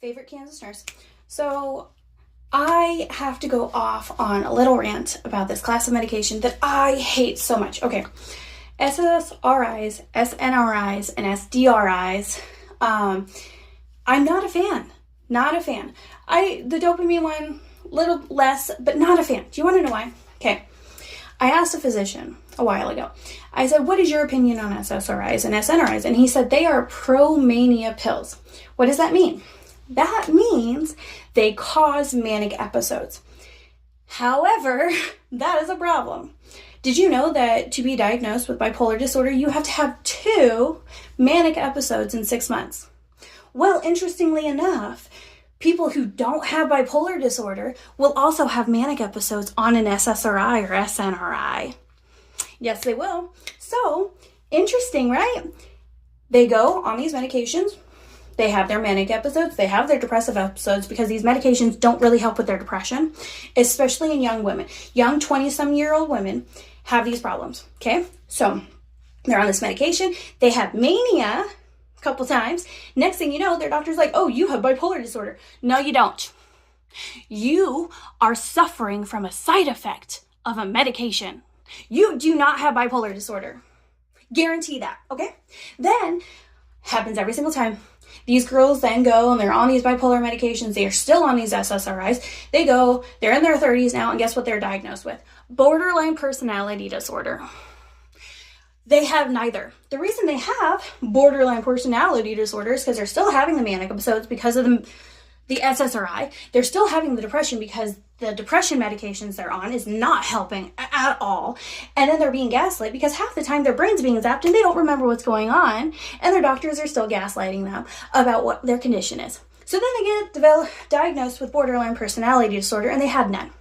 favorite Kansas nurse. So I have to go off on a little rant about this class of medication that I hate so much. Okay, SSRIs, SNRIs, and SDRIs. I'm not a fan. Not a fan. The dopamine one, little less, but not a fan. Do you want to know why? Okay. I asked a physician a while ago. I said, what is your opinion on SSRIs and SNRIs? And he said, they are pro-mania pills. What does that mean? That means they cause manic episodes. However, that is a problem. Did you know that to be diagnosed with bipolar disorder, you have to have 2 manic episodes in 6 months? Well, interestingly enough, people who don't have bipolar disorder will also have manic episodes on an SSRI or SNRI. Yes, they will. So, interesting, right? They go on these medications. They have their manic episodes. They have their depressive episodes because these medications don't really help with their depression, especially in young women. Young 20-some-year-old women have these problems, okay? So, they're on this medication. They have mania couple times. Next thing you know, their doctor's like, oh, you have bipolar disorder. No, you don't. You are suffering from a side effect of a medication. You do not have bipolar disorder. Guarantee that, okay? Then, happens every single time. These girls then go and they're on these bipolar medications. They are still on these SSRIs. They go, they're in their 30s now, and guess what they're diagnosed with? Borderline personality disorder. They have neither. The reason they have borderline personality disorder is because they're still having the manic episodes because of the SSRI. They're still having the depression because the depression medications they're on is not helping at all. And then they're being gaslit because half the time their brain's being zapped and they don't remember what's going on. And their doctors are still gaslighting them about what their condition is. So then they get diagnosed with borderline personality disorder, and they had none.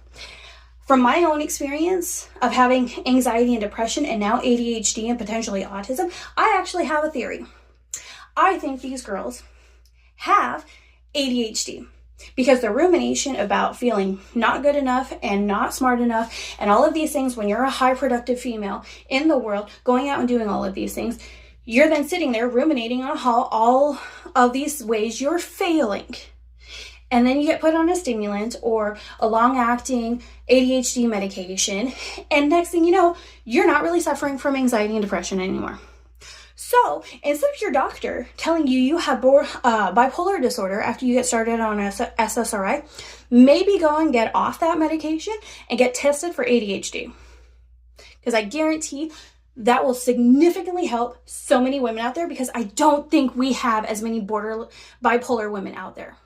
From my own experience of having anxiety and depression and now ADHD and potentially autism, I actually have a theory. I think these girls have ADHD because the rumination about feeling not good enough and not smart enough and all of these things when you're a high productive female in the world, going out and doing all of these things, you're then sitting there ruminating on how all of these ways you're failing. And then you get put on a stimulant or a long-acting ADHD medication. And next thing you know, you're not really suffering from anxiety and depression anymore. So instead of your doctor telling you you have bipolar disorder after you get started on SSRI, maybe go and get off that medication and get tested for ADHD. Because I guarantee that will significantly help so many women out there, because I don't think we have as many bipolar women out there.